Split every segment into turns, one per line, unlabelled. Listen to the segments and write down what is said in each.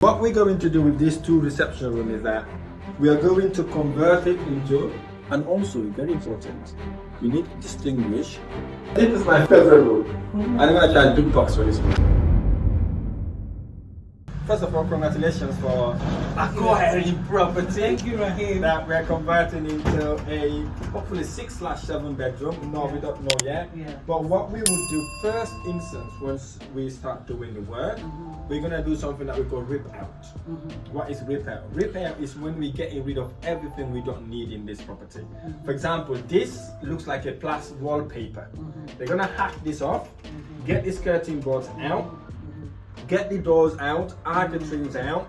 What we're going to do with these two reception rooms is that we are going to convert it into, and also very important, you need to distinguish. This is my favorite room. I'm going to try a big box for this room. First of all, congratulations for acquiring property.
Thank you, Rahim.
That we're converting into a hopefully 6/7 bedroom. No, we don't know yet.
Yeah.
But what we would do first instance, once we start doing the work, we're gonna do something that we call rip out. What is rip out? Rip out is when we're getting rid of everything we don't need in this property. For example, this looks like a plastic wallpaper. They're gonna hack this off, get the skirting boards out, get the doors out, architraves out,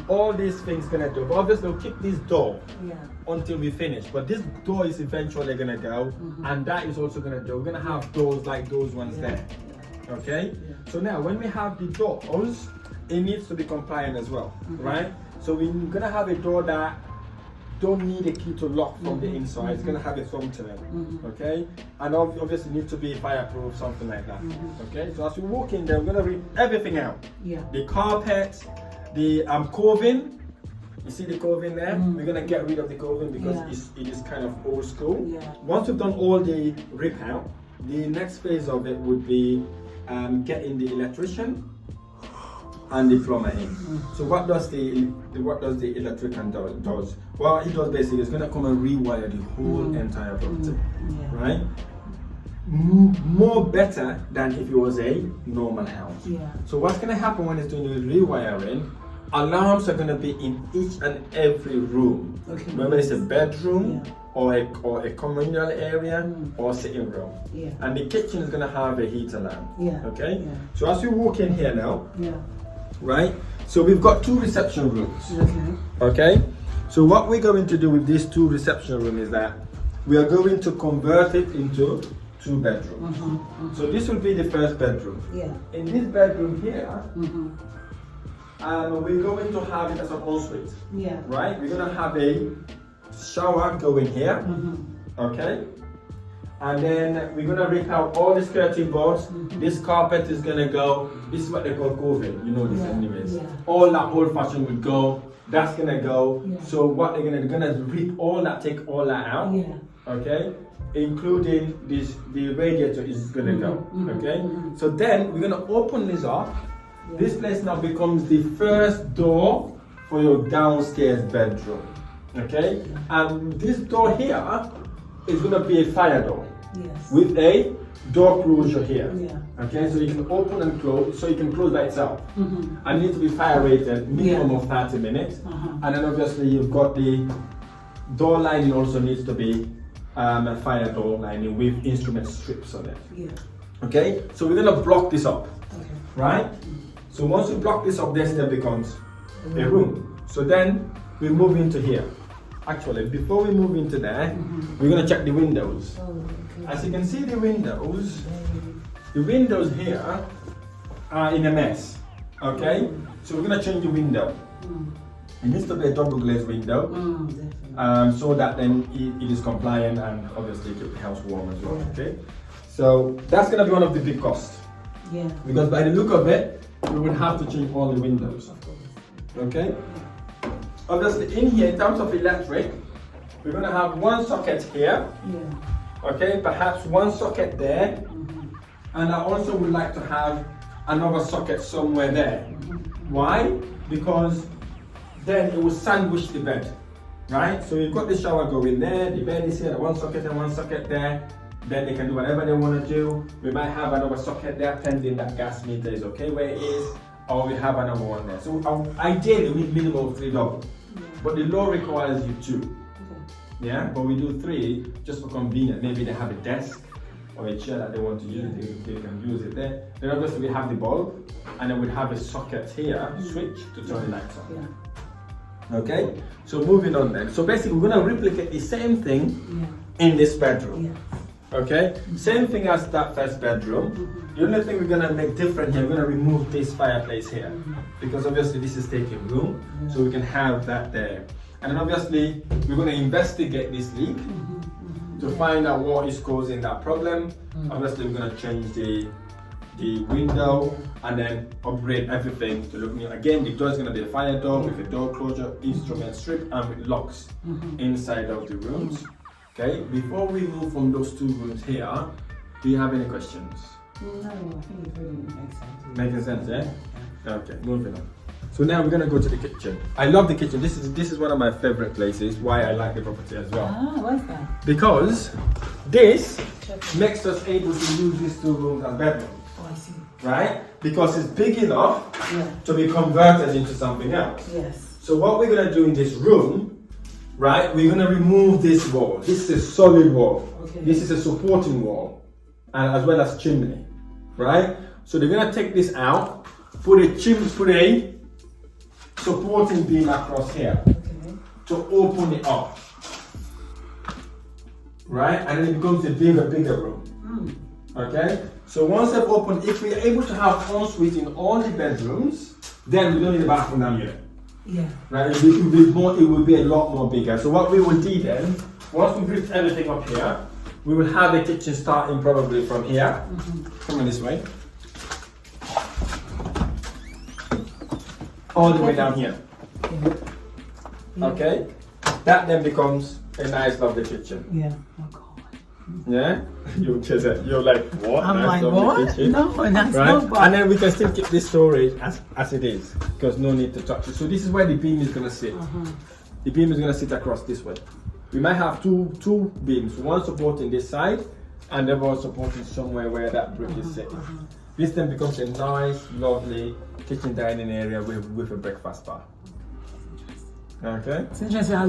all these things gonna do. But obviously we'll keep this door until we finish. But this door is eventually gonna go, and that is also gonna do. We're gonna have doors like those ones there. Okay? So now when we have the doors, it needs to be compliant as well, right? So we're gonna have a door that don't need a key to lock from the inside. It's gonna have a thumb to it, okay? And obviously need to be fireproof, something like that, okay? So as we walk in there, we're gonna rip everything out. The carpet, the coving. You see the coving there? We're gonna get rid of the coving because it is kind of old school. Once we've done all the rip out, the next phase of it would be getting the electrician and the plumber in. So what does the electrician does? Well, he does basically, it's gonna come and rewire the whole entire property, right? More better than if it was a normal house. So what's gonna happen when it's doing the rewiring? Alarms are gonna be in each and every room, whether it's a bedroom or a communal area or sitting room. And the kitchen is gonna have a heat alarm. Okay. So as we walk in here now. Right, so we've got two reception rooms. Okay, so what we're going to do with these two reception rooms is that we are going to convert it into 2 bedrooms. So this will be the first bedroom. In this bedroom here, we're going to have it as an ensuite. Right, we're going to have a shower going here. Okay. And then we're gonna rip out all the skirting boards. This carpet is gonna go. This is what they call coving. You know this anyways. All that old fashioned would go. That's gonna go. So what they're gonna rip all that, take all that out. Okay, including this. The radiator is gonna go. Okay. So then we're gonna open this up. This place now becomes the first door for your downstairs bedroom. Okay, and this door here is going to be a fire door with a door closure here. Okay, so you can open and close, so you can close by itself. And it needs to be fire rated, minimum of 30 minutes. And then obviously you've got the door lining also needs to be a fire door lining with instrument strips on it. Okay, so we're going to block this up, right? So once we block this up, this then becomes a room. So then we move into here. Actually, before we move into there, we're going to check the windows. As you can see, the windows here are in a mess. Okay, so we're going to change the window. It needs to be a double glazed window, so that then it is compliant and obviously keep the house warm as well. Okay, so that's going to be one of the big costs. Because by the look of it, we would have to change all the windows. Okay. Obviously in here, in terms of electric, we're going to have one socket here, okay, perhaps one socket there, and I also would like to have another socket somewhere there. Why? Because then it will sandwich the bed, right? So you've got the shower going there, the bed is here, one socket and one socket there, then they can do whatever they want to do. We might have another socket there pending that gas meter is okay where it is, or we have another one there. So ideally we need minimum of 3 double. But the law requires you 2. Yeah, but we do 3 just for convenience. Maybe they have a desk or a chair that they want to use, they can use it there. Then obviously we have the bulb, and then we have a socket here, switch to turn the lights on. Okay, so moving on then. So basically we're going to replicate the same thing in this bedroom. Okay, same thing as that first bedroom. The only thing we're gonna make different here, we're gonna remove this fireplace here, because obviously this is taking room, so we can have that there. And then obviously we're gonna investigate this leak to find out what is causing that problem. Obviously we're gonna change the the window, and then upgrade everything to look new. Again, the door is going to be a fire door with a door closure, instrument strip, and with locks inside of the rooms. Okay, before we move from those two rooms here, do you have any questions?
No, I think it really makes sense.
Making sense, yeah? Okay, moving on. So now we're gonna go to the kitchen. I love the kitchen. This is one of my favorite places. Why I like the property as well.
Ah, what's that?
Because this makes us able to use these two rooms as bedrooms.
Oh, I see.
Right? Because it's big enough to be converted into something else.
Yes.
So what we're gonna do in this room, right? We're gonna remove this wall. This is a solid wall.
Okay.
This is a supporting wall, and as well as chimney, right? So they're gonna take this out, put a supporting beam across here to open it up, right? And then it becomes a bigger room. Okay? So once they've opened, if we're able to have ensuite in all the bedrooms, then we don't need a bathroom down here.
Yeah.
Right? It will be a lot more bigger. So what we will do then, once we bring everything up here, we will have a kitchen starting probably from here. Come on this way. All the way down here. Okay? That then becomes a nice lovely kitchen.
Yeah. Oh God.
Yeah? You're like, what?
I'm
nice,
like,
lovely
what?
kitchen.
No, that's
right?
not bad.
And then we can still keep this storage as it is, because no need to touch it. So this is where the beam is gonna sit. The beam is gonna sit across this way. We might have two beams, one supporting this side and the other supporting somewhere where that brick is sitting. This then becomes a nice, lovely kitchen dining area with a breakfast bar. Okay?
It's interesting how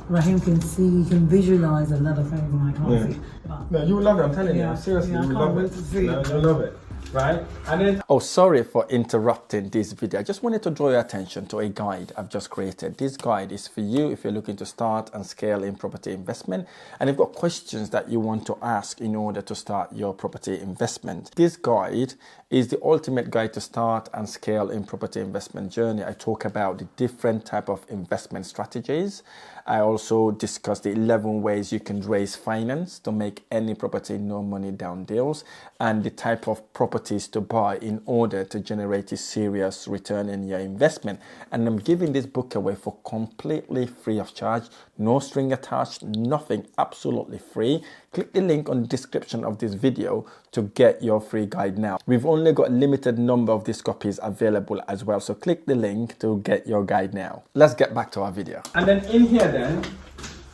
Rahim can see, he can visualize a lot of things and I can't see. But
No, you will love it, I'm telling you. Seriously,
I
you will
can't
love
wait
it.
to see
No,
it.
you'll love it. Right? And then sorry for interrupting this video. I just wanted to draw your attention to a guide I've just created. This guide is for you if you're looking to start and scale in property investment and you've got questions that you want to ask in order to start your property investment. This guide is the ultimate guide to start and scale in property investment journey. I talk about the different type of investment strategies. I also discuss the 11 ways you can raise finance to make any property no money down deals and the type of properties to buy in order to generate a serious return in your investment. And I'm giving this book away for completely free of charge, no string attached, nothing, absolutely free. Click the link on the description of this video to get your free guide now. We've only got a limited number of these copies available as well, so click the link to get your guide now. Let's get back to our video. And then in here then,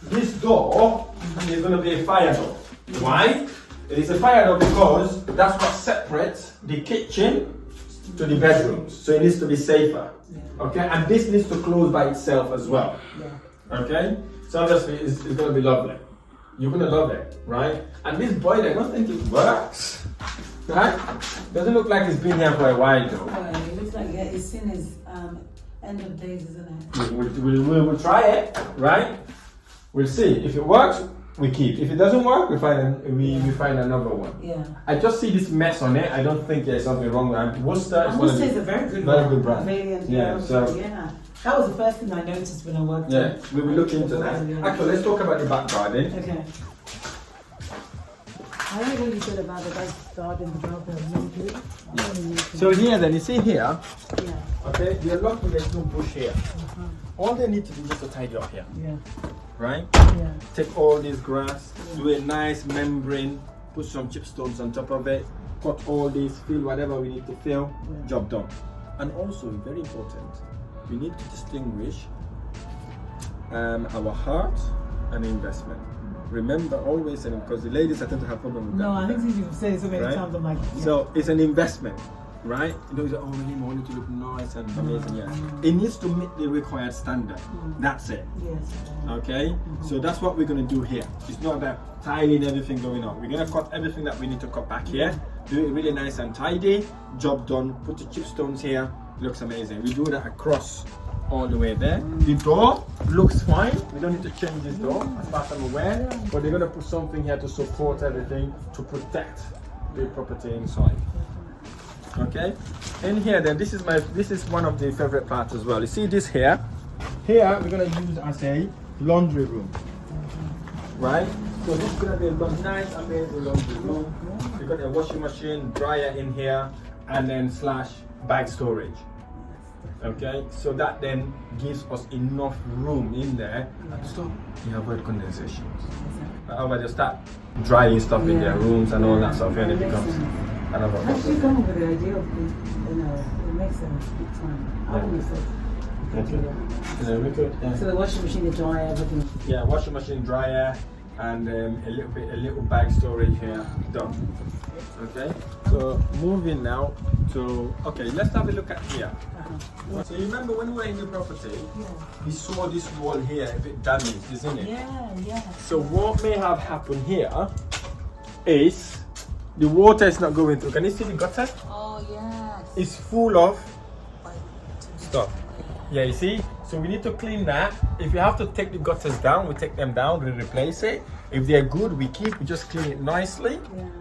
this door is going to be a fire door. Why? It is a fire door because that's what separates the kitchen to the bedrooms, so it needs to be safer. Okay, and this needs to close by itself as well. Okay, so obviously it's going to be lovely. You're going to love it, right? And this boiler, I don't think it works, right? Doesn't look like it's been here for a while though.
it looks like it's seen as end of days, isn't it?
We'll try it, right? We'll see. If it works, we keep. If it doesn't work, we find another one.
Yeah.
I just see this mess on it. I don't think there's something wrong with it. Worcester
is a very good
brand.
Yeah. That was the first thing I noticed when I worked.
Yeah, we will look into that. Actually, let's talk about the back garden.
Okay. I like what you said about the back garden,
So here then, you see here,
yeah.
okay, the lot of there's no bush here. All they need to do is just to tidy up here.
Yeah.
Right?
Yeah.
Take all this grass, do a nice membrane, put some chipstones on top of it, cut all this, fill whatever we need to fill, job done. And also, very important, we need to distinguish our heart and investment. Remember always, and because the ladies I tend to have problem with that.
No, I think you've said it so many times, I'm like,
So it's an investment, right? You know, oh, Rahim, I want it to look nice and amazing, It needs to meet the required standard. That's it.
Yes.
Okay? So that's what we're going to do here. It's not about tiling everything going on. We're going to cut everything that we need to cut back here. Do it really nice and tidy. Job done. Put the chipstones here. Looks amazing. We do that across all the way there. The door looks fine. We don't need to change this door as far as I'm aware. But they're going to put something here to support everything to protect the property inside. Okay? In here then, this is one of the favorite parts as well. You see this here? Here we're going to use as a laundry room. Right? So this is gonna be a nice, amazing laundry room. You've got a washing machine, dryer in here, and then / bag storage. Okay, so that then gives us enough room in there. And so you avoid condensations. Otherwise, you start drying stuff in their rooms and all that stuff, and it becomes another problem.
Actually, come up with the idea of it makes sense big time. I wouldn't have thought.
We could, yeah.
So the washing machine, the dryer, everything.
Yeah, washing machine, dryer, and a little bag storage here. Done. Okay. So moving now to let's have a look at here. So you remember when we were in the property, we saw this wall here a bit damaged, isn't it?
Yeah.
So what may have happened here is the water is not going through. Can you see the gutter?
Oh yes.
It's full of stuff. Yeah, you see? So we need to clean that. If you have to take the gutters down, we take them down, we replace it. If they're good, we just clean it nicely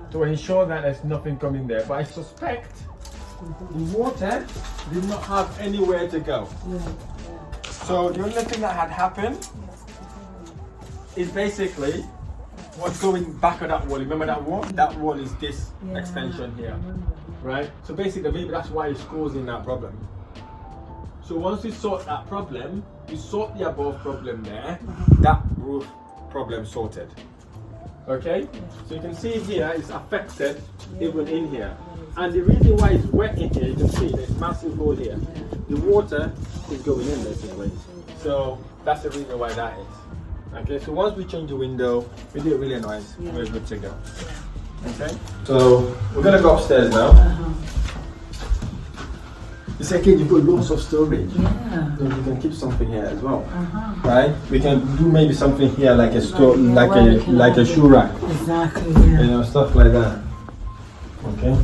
to ensure that there's nothing coming there. But I suspect the water did not have anywhere to go. So the only thing that had happened is basically what's going back of that wall. Remember that wall? That wall is this extension here, right? So basically maybe that's why it's causing that problem. So once we sort that problem, we sort the above problem there, that roof problem sorted. Okay? So you can see here it's affected even in here. And the reason why it's wet in here, you can see there's massive hole here. The water is going in basically. So that's the reason why that is. Okay, so once we change the window, we do it really nice, we're good to go. Okay? So we're gonna go upstairs now. It's okay, you've got lots of storage. So you can keep something here as well. Right? We can do maybe something here like a store, like a shoe rack.
Exactly.
You know, stuff like that. Okay.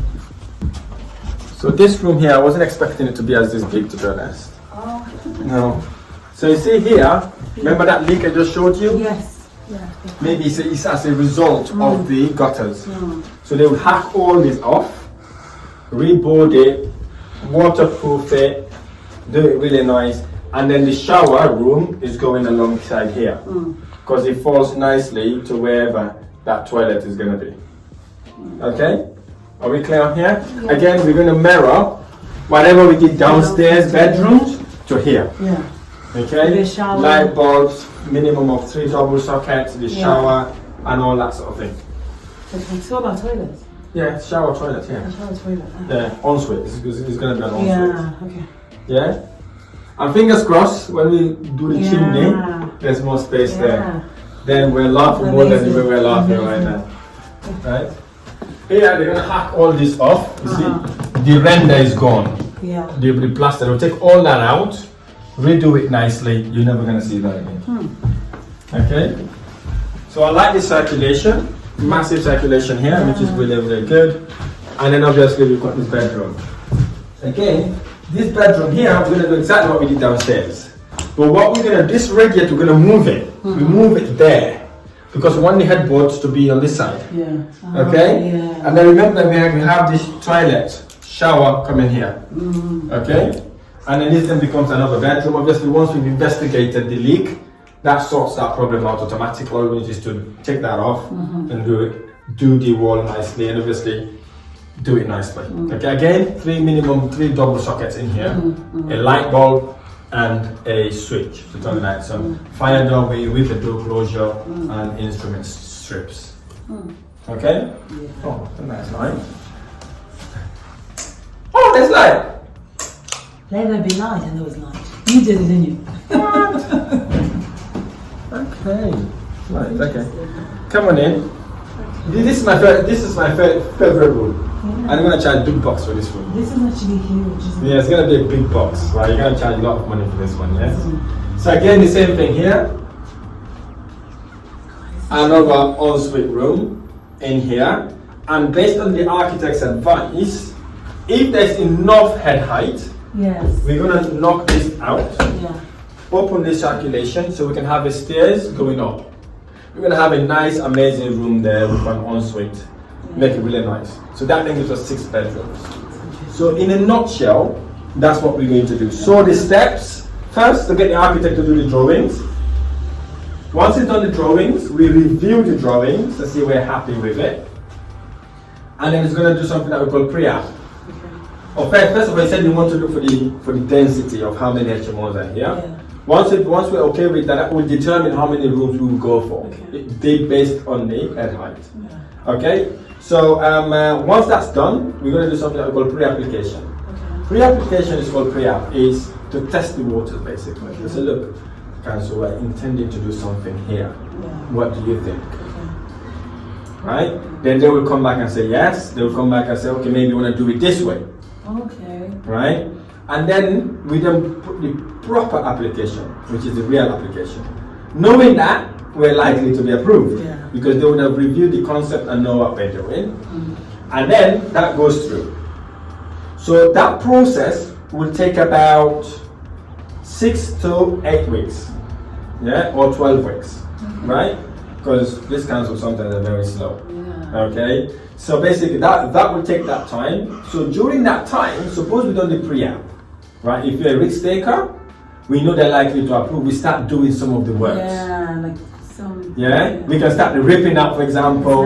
So this room here, I wasn't expecting it to be as this big, to be honest. No. So you see here, remember that leak I just showed you?
Yes.
Maybe it's as a result of the gutters. So they will hack all this off, reboard it, waterproof it, do it really nice, and then the shower room is going alongside here because it falls nicely to wherever that toilet is going to be. Okay, are we clear on here? Again, we're going to mirror whatever we did downstairs bedrooms to here. Okay, light bulbs, minimum of 3 double sockets, the shower and all that sort of thing.
So about toilets?
Yeah, shower toilet,
Shower toilet.
Yeah, ensuite. It's going to be an ensuite.
Okay.
Yeah? And fingers crossed, when we do the chimney, there's more space there. Then we're laughing more than we were laughing right now. Right? Here, they're going to hack all this off. You see, the render is gone. The plaster, they'll take all that out, redo it nicely. You're never going to see that again. Okay? So I like the circulation. Massive circulation here, which is really, really good. And then obviously we've got this bedroom. Again, this bedroom here, we're going to do exactly what we did downstairs. But what we're going to, this radiator, we're going to move it. We move it there. Because we want the headboards to be on this side. Okay? And then remember we have this toilet, shower coming here. Okay? And then this then becomes another bedroom. Obviously once we've investigated the leak, that sorts that problem out automatically. All we need is to take that off and do the wall nicely, and obviously do it nicely. Okay, again, 3 double sockets in here, a light bulb and a switch to turn the lights on. Fire doorway with a door closure and instrument strips. Okay? Oh, that's a nice light. Oh, there's light!
Let there be light, and there was light. You did it, didn't you?
What? Okay, right. Okay, come on in. This is my favorite room. I'm gonna charge big bucks for this room.
This is actually huge, isn't it?
Yeah, it's gonna be a big box, right? You're gonna charge a lot of money for this one, yes? So again, the same thing here. Another ensuite room in here, and based on the architect's advice, if there's enough head height, we're gonna knock this out. Open the circulation so we can have the stairs going up. We're going to have a nice, amazing room there with an ensuite. Make it really nice. So that then gives us 6 bedrooms. So in a nutshell, that's what we're going to do. So the steps, first to get the architect to do the drawings. Once he's done the drawings, we review the drawings to see we're happy with it. And then he's going to do something that we call pre-app. First of all, he said we want to look for the density of how many HMOs are here.
Yeah.
Once we're okay with that, we'll determine how many rooms we will go for. They based on the head height. Yeah. Okay. So once that's done, we're going to do something that we call pre-application. Okay. Pre-application is called pre-app, is to test the waters basically. Okay. So look, council, we're intending to do something here. Yeah. What do you think? Right? Then they will come back and say yes. They will come back and say, okay, maybe you want to do it this way. Okay. Right? And then we then put the proper application, which is the real application. Knowing that, we're likely to be approved. Yeah. Because they would have reviewed the concept and know what we're doing. And then that goes through. So that process will take about 6 to 8 weeks. Yeah? Or 12 weeks. Right? Because this council sometimes are very slow. Yeah. Okay, so basically that will take that time. So during that time, suppose we done the pre-app, right? If you're a risk taker, we know they're likely to approve. We start doing some of the works. Yeah, like some. Yeah, we can start the ripping out, for example,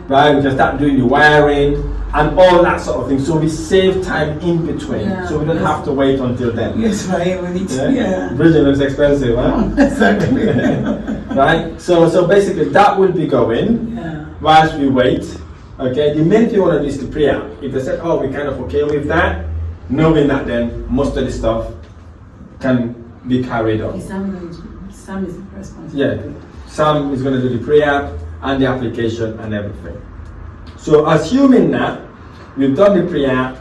right? We can start doing the wiring and all that sort of thing. So we save time in between, so we don't have to wait until then.
Yes, right. We need to. Yeah.
Bridging is expensive, huh?
Exactly.
Right? So basically that will be going whilst we wait. Okay, the main thing you want to do is to pre-app. If they said, oh, we're kind of okay with that, knowing that then most of the stuff can be carried on.
Sam is responsible.
Yeah, Sam is going to do the pre-app and the application and everything. So assuming that we've done the pre-app,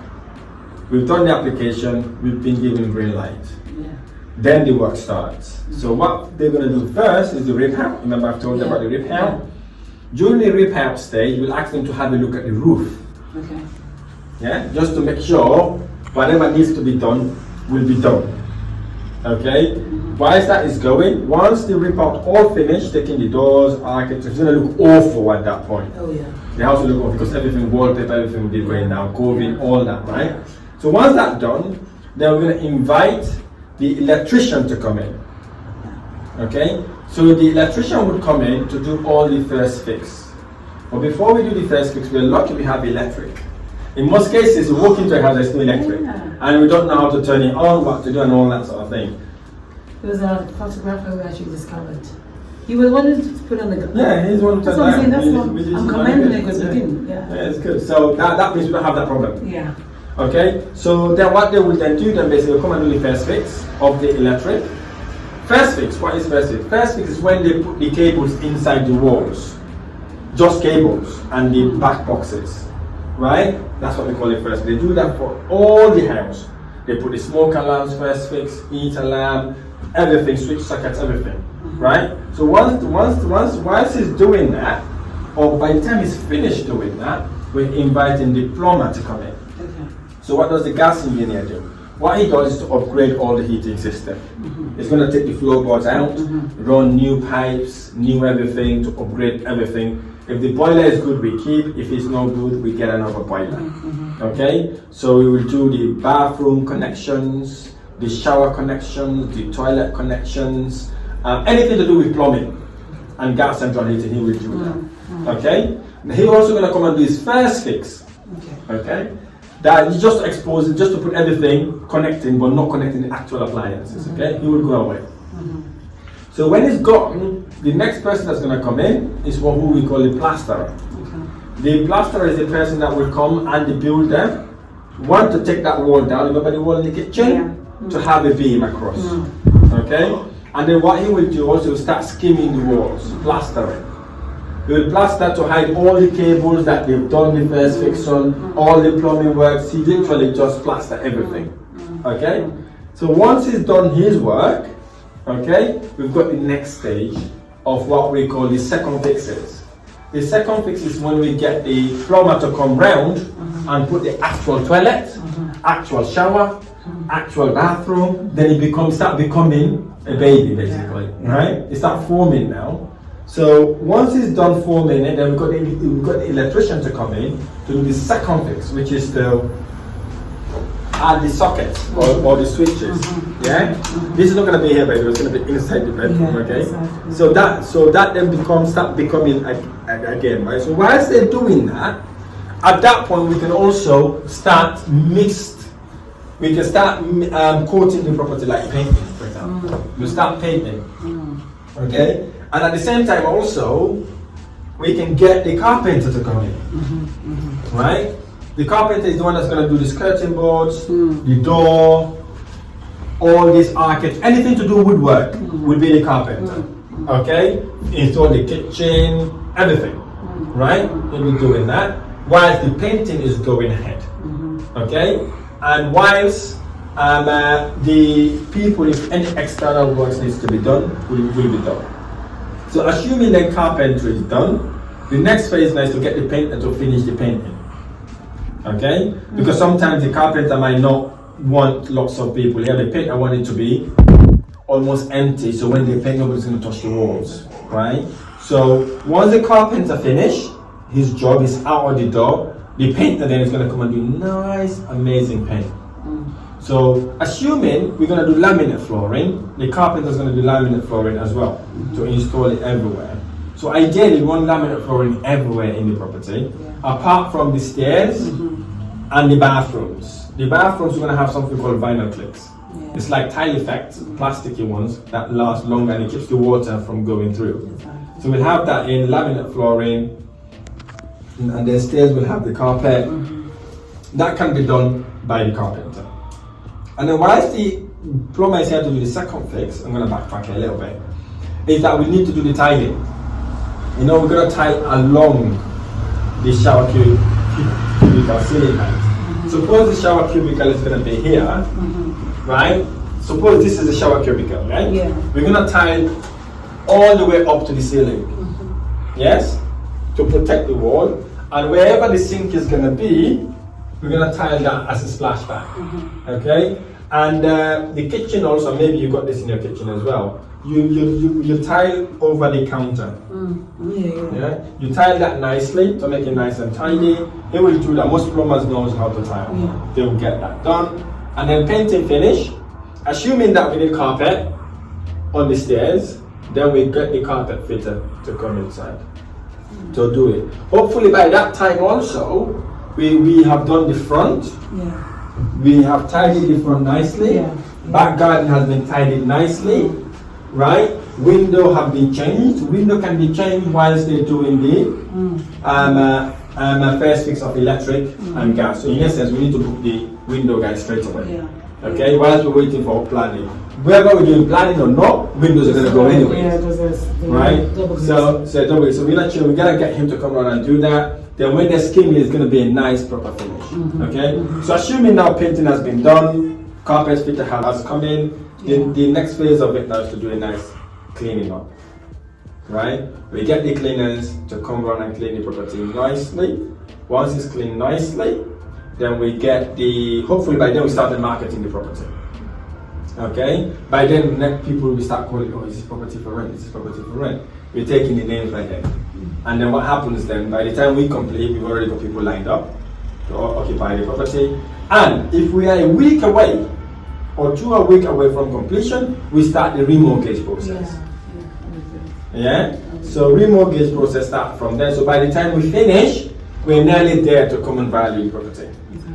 we've done the application, we've been given green light. Then the work starts. So what they're going to do first is the rip out. Remember I've told you about the rip out? During the rip out stage, we'll ask them to have a look at the roof. Okay. Yeah, just to make sure whatever needs to be done will be done. Okay? Whilst that is going, once the rip out all finished, taking the doors, architecture, it's going to look awful at that point. Oh yeah. The house will look awful because everything, wallpaper, everything will be going down, COVID, all that, right? So once that's done, then we're going to invite the electrician to come in. Okay, so the electrician would come in to do all the first fix. But before we do the first fix, we're lucky we have electric. In most cases, we walk into a house, there's no electric, and we don't know how to turn it on, what to do, and all that sort of thing.
There was a photographer we actually discovered. He was wanting to put on the.
Yeah, he's one to
that's what I'm saying. That's what I'm commending it because we didn't. Yeah,
it's good. So that means we don't have that problem.
Yeah.
Okay, so then what they will then do, then basically come and do the first fix of the electric. First fix, what is first fix? First fix is when they put the cables inside the walls. Just cables and the back boxes, right? That's what we call it first. They do that for all the house. They put the smoke alarms first fix, heat alarm, everything, switch sockets, everything, right? So once he's doing that, or by the time he's finished doing that, we're inviting the plumber to come in. Okay. So what does the gas engineer do? What he does is to upgrade all the heating system. He's going to take the floorboards out, run new pipes, new everything to upgrade everything. If the boiler is good, we keep. If it's not good, we get another boiler. Okay? So we will do the bathroom connections, the shower connections, the toilet connections, anything to do with plumbing and gas central heating, he will do that. Okay? He's also going to come and do his first fix. Okay? That is just to expose it, just to put everything connecting, but not connecting the actual appliances. Okay? He will go away. So when it's gone, the next person that's going to come in is who we call the plasterer. The plasterer is the person that will come and the builder want to take that wall down, remember the wall in the kitchen? To have a beam across. Okay? And then what he will do also is start skimming the walls, plastering. He will plaster to hide all the cables that they've done the first fix on, all the plumbing works. He literally just plaster everything. Okay? So once he's done his work, okay, we've got the next stage of what we call the second fixes. The second fix is when we get the plumber to come round and put the actual toilet, actual shower, actual bathroom. Then it start becoming a baby basically, right? It start forming now. So once it's done forming it, then we've got the electrician to come in to do the second fix, which is to are the sockets or the switches. Yeah, this is not going to be here, by the way. It's going to be inside the bedroom. Okay,
exactly.
so that then start becoming again, right? So whilst they're doing that, at that point we can also start mixed. We can start coating the property like painting, for example. We start painting. Okay, and at the same time also we can get the carpenter to come in, right? The carpenter is the one that's going to do the skirting boards, the door, all these architects, anything to do with woodwork will be the carpenter. Okay? Install the kitchen, everything. Right? He'll be doing that. Whilst the painting is going ahead. Okay? And whilst the people, if any external works needs to be done, will be done. So assuming the carpentry is done, the next phase now is to get the painter to finish the painting. Okay? Because sometimes the carpenter might not want lots of people. Here the painter want it to be almost empty, so when they paint, nobody's going to touch the walls. Right? So once the carpenter finish, his job is out of the door, the painter then is going to come and do nice, amazing paint. So assuming we're going to do laminate flooring, the carpenter is going to do laminate flooring as well to install it everywhere. So ideally we want laminate flooring everywhere in the property, apart from the stairs and the bathrooms. The bathrooms we're going to have something called vinyl clips. It's like tile effects, plasticky ones that last longer and it keeps the water from going through. So we'll have that in laminate flooring, and the stairs will have the carpet. That can be done by the carpenter. And then whilst the plumber is here to do the second fix, I'm going to backtrack a little bit, is that we need to do the tiling. You know, we're going to tile along the shower cubicle ceiling height. Suppose the shower cubicle is going to be here, right? Suppose this is the shower cubicle, right? Yeah. We're going to tile all the way up to the ceiling. Yes? To protect the wall. And wherever the sink is going to be, we're going to tile that as a splashback. Okay? And the kitchen also, maybe you got this in your kitchen as well. You tile over the counter. Yeah? You tile that nicely to make it nice and tidy. They will do that. Most plumbers knows how to tile. They will get that done. And then painting finish. Assuming that we need carpet on the stairs, then we get the carpet fitter to come inside to do it. Hopefully by that time also, we have done the front. We have tidied the front nicely. Back garden has been tidied nicely. Right? Window have been changed. Window can be changed whilst they're doing the first fix of electric and gas. So in essence, we need to book the window guys straight away. Okay? Whilst we're waiting for planning. Whether we're doing planning or not, windows are going to go anyway. Right? So we're not sure. We gotta get him to come around and do that. Then when they're skimming, it's going to be a nice proper finish. Okay? So assuming now painting has been done, carpet fitter has come in, the next phase of it now is to do a nice cleaning up. Right? We get the cleaners to come around and clean the property nicely. Once it's cleaned nicely, then we get hopefully by then we start marketing the property. Okay? By then people will start calling, oh, is this property for rent? Is this property for rent? We're taking the names right then. And then what happens then, by the time we complete, we've already got people lined up to occupy the property. And if we are a week away, or 2 weeks away from completion, we start the remortgage process. So remortgage process starts from there. So by the time we finish, we're nearly there to come and value the property.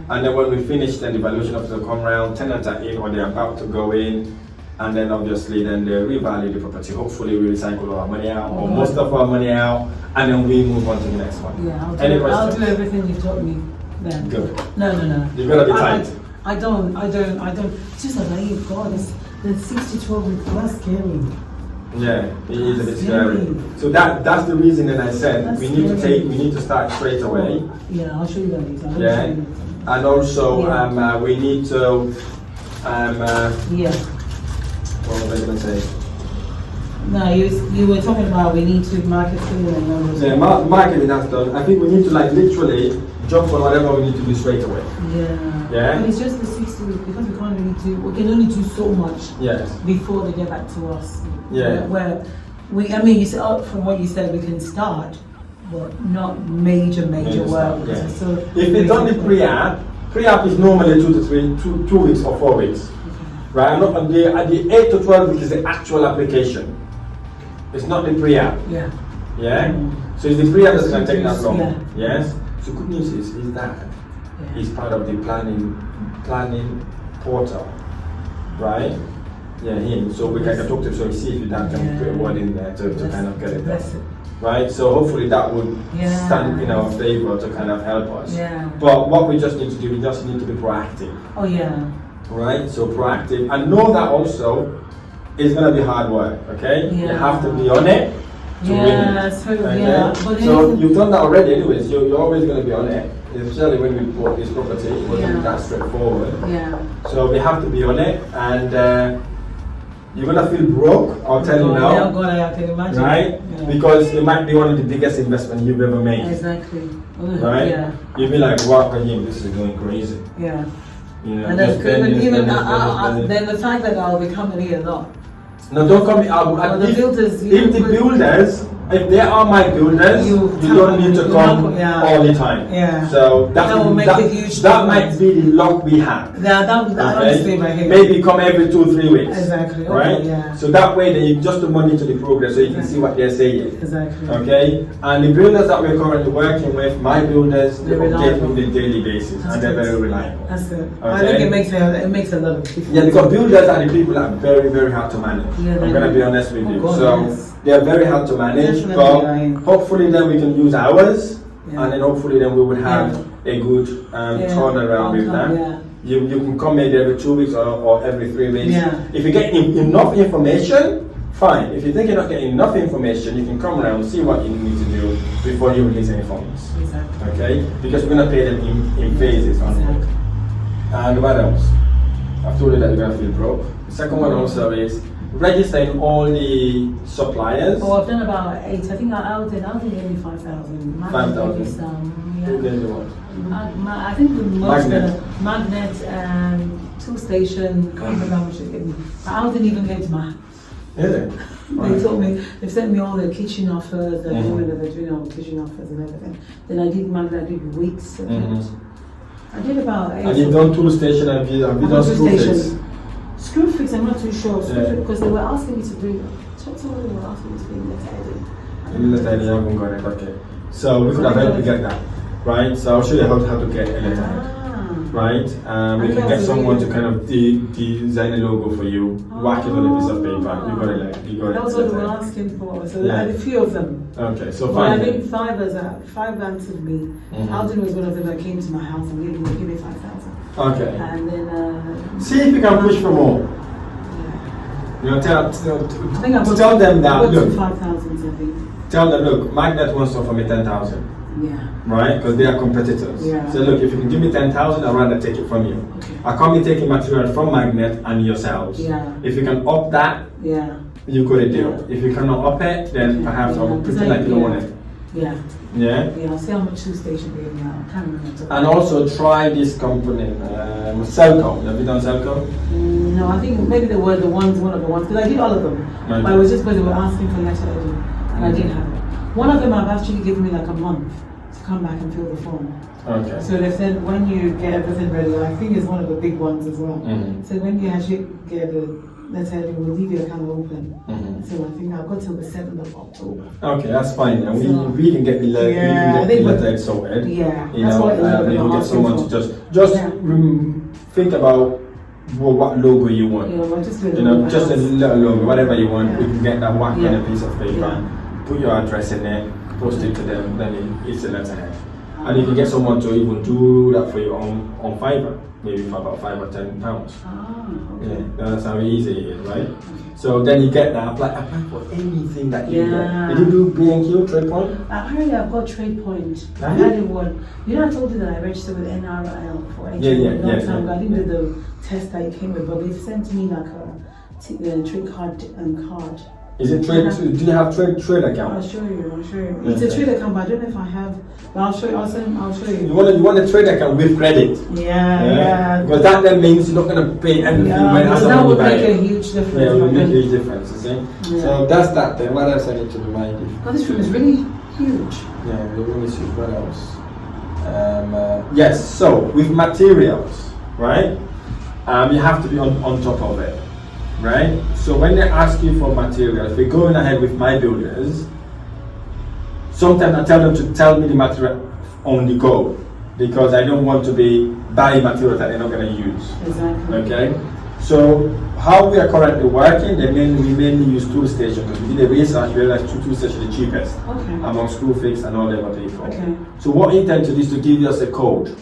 And then when we finish, then the valuation officer will come around, tenants are in or they're about to go in, and then obviously then they revalue the property. Hopefully we recycle our money out, or most of our money out, and then we move on to the next one.
I'll do everything you taught me then.
Good.
No.
You've got to be tight.
I don't. It's just a naive God. The 6-12 that's scary.
Yeah, it is a bit scary. So that's the reason that I said we need to start straight away.
Yeah, I'll show you that.
And also we need to what was I going to say?
No, you were talking about we need to market it and
marketing that's done. I think we need to literally jump on whatever we need to do straight away. Yeah.
But it's just the 60 weeks because we can only do so much.
Yes.
Before they get back to us.
Yeah.
You said from what you said, we can start, but not major work.
Yeah.
So
if they've done the pre-app, Pre-app is normally 2 weeks or 4 weeks. Right? I'm not at the 8 to 12 weeks is the actual application. It's not the pre-app.
Yeah.
Yeah? So it's the pre-app that's going to take that long.
Yeah.
Yes? So good news is that he's part of the planning portal. Right? Yeah, him. So we can talk to him, so we see if that can put a word in there to kind of get it done. Right? So hopefully that would stand in our favor to kind of help us.
Yeah.
But what we just need to do, we just need to be proactive.
Oh yeah.
Right? So proactive. And know that also it's going to be hard work, okay?
Yeah.
You have to be on it to win it.
So,
okay? So you've done that already anyways. You're always going to be on it. Especially when we bought this property, it wasn't that straightforward.
Yeah.
So we have to be on it, and you're gonna feel broke. I'll tell you now.
Yeah, God, I can imagine.
Right? Yeah. Because it might be one of the biggest investments you've ever made.
Exactly.
Right?
Yeah.
You'll be like, wow, Rahim, this is going crazy.
Yeah.
You know,
and that's good. And even then the fact that I'll be coming here a lot.
No, don't come out.
The builders.
If the builders, if they are my builders, you don't need to come all the time.
Yeah.
So that
will make a huge
that might be the luck we have.
Yeah, that
maybe come every 2-3 weeks.
Exactly.
Right?
Okay, yeah.
So that way then you just monitor the progress so you can see what they're saying.
Exactly.
Okay? And the builders that we're currently working with, my builders, they update on a daily basis. And they're very reliable.
That's it.
Okay?
I think it makes a lot of difference.
Yeah, because builders are the people that are very, very hard to manage.
Yeah,
I'm going to be honest with you.
God,
so
yes.
they're very hard to manage, but hopefully then we can use ours, and then hopefully then we would have a good turnaround with them.
Yeah.
You can come maybe every 2 weeks or every 3 weeks.
Yeah.
If you get enough information, fine. If you think you're not getting enough information, you can come around and see what you need to do before you release any funds.
Exactly.
Okay? Because we're going to pay them in phases.
Exactly.
And what else? I've told you that you're going to feel broke. The second one also is registering all the suppliers.
Oh, I've done about 8. I think Alden gave me 5,000.
5,000. Who gave you what?
I think the most Magnet and 2 station. Can't remember how much they gave me. Alden even came to my house.
Really?
They told me, they sent me all the kitchen offers, they're doing all the kitchen offers and everything. Then I did Magnet, I did weeks. I did about 8.
And you've done 2 station, have you done screw fix?
Screw fix, I'm not too sure. Because they were asking me to do. Totally, they were asking me to do letterheading.
You haven't got it, okay. So we could have helped you get that, right? So I'll show you how to get a letterhead, right? We can get someone to kind of design a logo for you, whack it on a piece of paper. You got it.
That was what they were asking for. So I had a few of them.
Okay, so
fine. I think 5 answered me. Alden was one of them that came to my house and gave me 5,000.
Okay.
And then
see if you can push for more. You know, tell them that. Look,
5,000, I think.
Tell them, look, Magnet wants to offer me 10,000.
Yeah.
Right? Because they are competitors.
Yeah.
So look, if you can give me 10,000, I'd rather take it from you.
Okay.
I can't be taking material from Magnet and yourselves.
Yeah.
If you can up that, you've got a deal. If you cannot up it, then perhaps I'll pretend like you don't want it.
Yeah.
Yeah?
Yeah, I'll see how much 2 station gave me. I can't remember.
And also try this company, Selco. Have you done Selco?
No, I think maybe they were one of the ones, because I did all of them.
Okay.
But it was just because they were asking for letterheading, and I didn't have it. One of them I've actually given me like a month to come back and fill the form.
Okay.
So they said when you get everything ready, I think it's one of the big ones as well. So when you actually get the letterheading, we'll leave your account open. So I think I've got till the 7th of October.
Okay, that's fine. And we can get the letterhead sorted.
Yeah,
you know, we can get someone to just think about what logo you want.
Yeah, just
a little logo, whatever you want. We can get that whacked on a piece of paper, put your address in there, post it to them, then it's a letterhead. And you can get someone to even do that for you on Fiverr, maybe for about £5 or £10.
Okay.
Yeah, that's how easy it is, right? So then you get that, apply for anything that you get. Did you do B&Q, Trade Point?
Apparently I've got Trade Point. I had it one. You know I told you that I registered with NRL for HMO long time ago. I didn't do the test that it came with, but they've sent me like a trade card.
Is it trade? Do you have trade account?
I'll show you. It's a trade account, but I don't know if I have. But I'll show you. I'll show you.
You want a trade account with credit?
Yeah.
Because that then means you're not going to pay everything when
that would make a huge difference.
Yeah, it would make a huge difference. You see? Yeah. So that's that. Then what else I need to remind you?
Oh, this room is really huge.
Yeah, let me see what else. Yes, so with materials, right? You have to be on top of it, right? So when they ask you for materials, if we're going ahead with my builders, sometimes I tell them to tell me the material on the go, because I don't want to be buying materials that they're not going to use.
Exactly.
Okay? So how we are currently working, we mainly use tool station, because we did a research, we realized tool station is the cheapest among screw fix and all the other people.
Okay.
So what he intends to do is to give us a code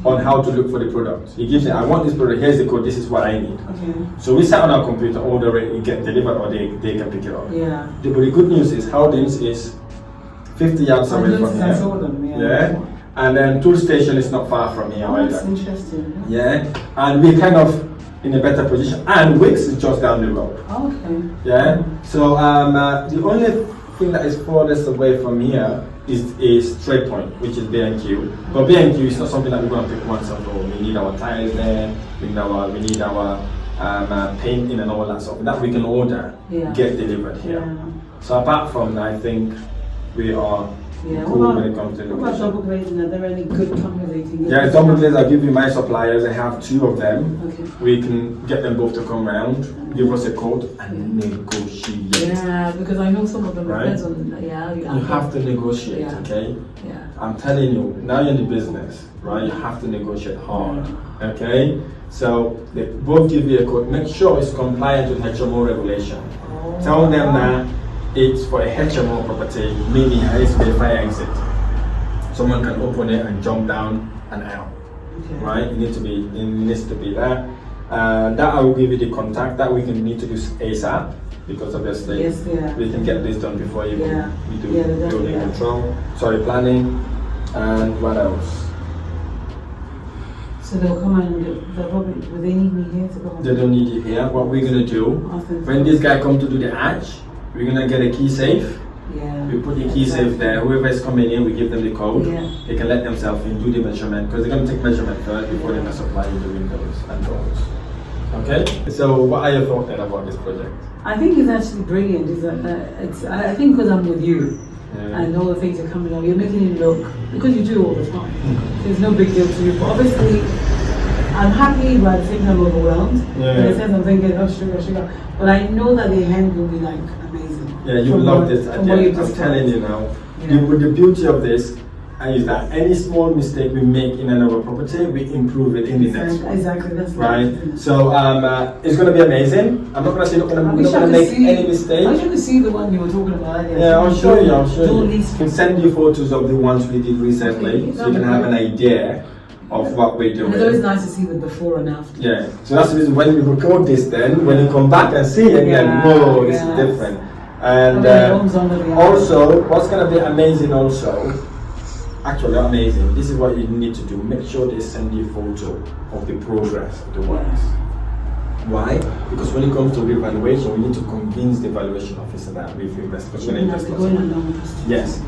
on how to look for the product. He gives me, I want this product, here's the code, this is what I need.
Okay.
So we set on our computer, order it, it get delivered, or they can pick it up.
Yeah.
But the good news is, Howdens is 50 yards away from here.
I saw them,
Yeah. And then tool station is not far from here.
Oh, that's interesting.
Yeah. And we're kind of in a better position. And Wix is just down the road.
Okay.
Yeah. So the only thing that is furthest away from here is Trade Point, which is B&Q. But B&Q is not something that we're going to pick once and for all. We need our tiles there. We need our painting and all that stuff. That we can order, get delivered here.
Yeah.
So apart from that, I think we are cool when it comes to
What about double glazing? Are there any good companies that you can get?
Yeah, double glazing, I'll give you my suppliers. I have 2 of them.
Okay.
We can get them both to come round, give us a quote, and negotiate.
Yeah, because I know some of them
Right?
depends on,
You have to negotiate, okay?
Yeah.
I'm telling you, now you're in the business, right? You have to negotiate hard, okay? So they both give you a quote. Make sure it's compliant with HMO regulation. Tell them that it's for a HMO property, meaning it needs to be a fire exit. Someone can open it and jump down and out, right? It needs to be there. That I will give you the contact that we need to do ASAP, because obviously we can get this done before we do building control, planning, and what else?
So they'll come and will they need me here to come?
They don't need you here. What we're gonna do, when this guy come to do the arch, we're gonna get a key safe.
Yeah.
We put the key safe there. Whoever is coming in, we give them the code.
Yeah.
They can let themselves in, do the measurement, because they're gonna take measurement first before they can supply you the windows and doors. Okay. So what are your thoughts then about this project?
I think it's actually brilliant. I think because I'm with you. And all the things are coming up, you're making it look, because you do all the time, there's no big deal to you. But obviously, I'm happy, but at the same time overwhelmed. In a sense, I'm thinking, oh, sugar. But I know that the end will be like amazing. Yeah, you will love this. I'm telling you now. The beauty of this is that any small mistake we make in another property, we improve it in the next one. Exactly, that's right. So it's going to be amazing. I'm not going to say we're not going to make any mistake. I wish I could see the one you were talking about earlier. Yeah, I'll show you. I can send you photos of the ones we did recently, so you can have an idea of what we're doing. It's always nice to see the before and after. Yeah, so that's the reason when we record this, then when you come back and see it, then whoa, this is different. And also, what's going to be amazing also. Actually, amazing. This is what you need to do. Make sure they send you a photo of the progress of the works. Why? Because when it comes to revaluation, we need to convince the valuation officer that we've invested. Because we're going to invest. Yes.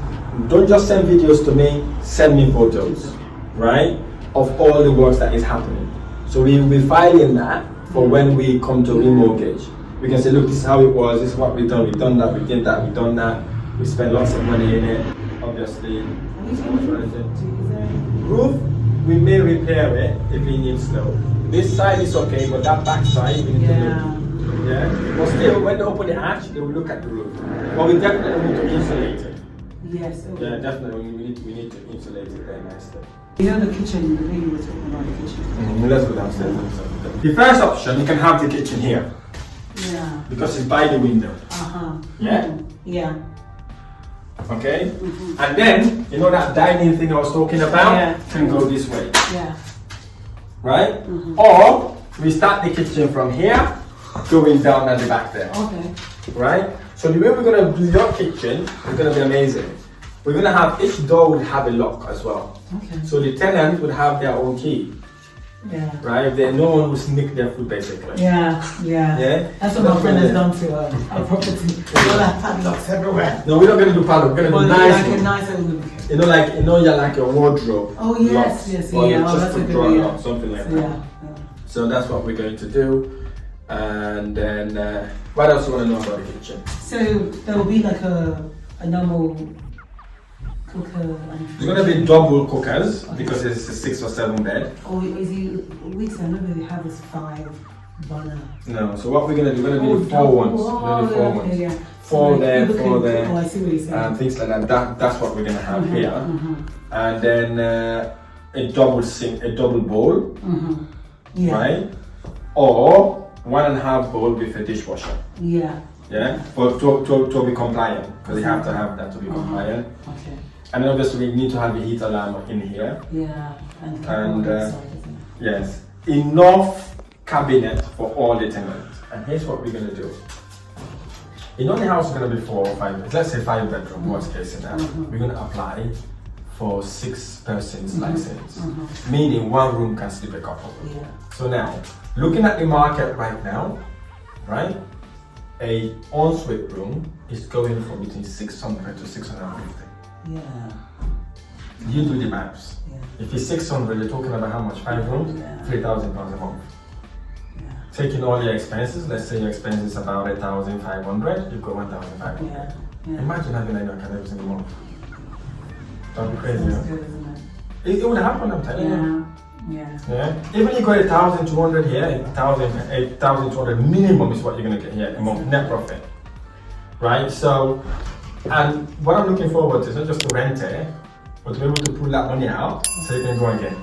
Don't just send videos to me. Send me photos, right, of all the works that is happening. So we will be filing that for when we come to remortgage. We can say, look, this is how it was. This is what we've done. We've done that. We did that. We've done that. We spent lots of money in it. Obviously. Roof, we may repair it if it needs to. This side is okay, but that back side we need to look. Yeah. But still, when they open the arch, they will look at the roof. But we definitely need to insulate it. Yes. Okay. Yeah, definitely. We need to insulate it very nicely. You know the kitchen. The thing you were talking about the kitchen. Let's go downstairs. The first option, you can have the kitchen here. Yeah. Because it's by the window. Yeah. Yeah. Okay, and then you know that dining thing I was talking about can go this way. Yeah. Right? Or we start the kitchen from here, going down at the back there. Okay. Right? So the way we're gonna do your kitchen is gonna be amazing. We're gonna have each door would have a lock as well. Okay. So the tenant would have their own key. Yeah. Right? No one will sneak their food basically. Yeah. That's what my friend has done to our property. We'll have padlocks everywhere. No, we're not gonna do padlock. We're gonna do nice. You're like a wardrobe. Oh yes, yes, or just a drawer lock, something like that. Yeah. So that's what we're going to do. And then what else do you want to know about the kitchen? So there will be like a normal cooker and
It's gonna be double cookers because it's a 6 or 7 bed.
Oh, is it? Wait, I know they have this 5 burner.
No, so what we're gonna do, we're gonna do 4 ones. We're gonna do 4 ones.
Yeah.
4
so
there,
like
4 there,
I see what you're saying.
things like that. That's what we're gonna have here. And then a double sink, a double bowl, right? Or 1.5 bowl with a dishwasher.
Yeah.
Yeah, but to be compliant, because you have to have that to be compliant.
Okay.
And then obviously we need to have a heat alarm in here.
Yeah.
And yes, enough cabinet for all the tenants. And here's what we're gonna do. In only house is gonna be 4 or 5. Let's say 5 bedroom, worst case scenario. We're gonna apply for 6 persons license, meaning 1 room can sleep a couple.
Yeah.
So now, looking at the market right now, right? A ensuite room is going for between 600 to 650.
Yeah.
You do the maths.
Yeah.
If it's 600, you're talking about how much? 5 rooms?
Yeah.
£3,000 a month.
Yeah.
Taking all your expenses, let's say your expenses about 1,500, you've got 1,500.
Yeah. Yeah.
Imagine having that in your account every single month. That'd be crazy,
That's
yeah?
good, isn't it?
It would happen, I'm telling you.
Yeah.
Yeah. Even you got 1,200 here, 1,200 minimum is what you're gonna get here a month net profit, right? So, and what I'm looking forward to is not just to rent it, but to be able to pull that money out so you can go again.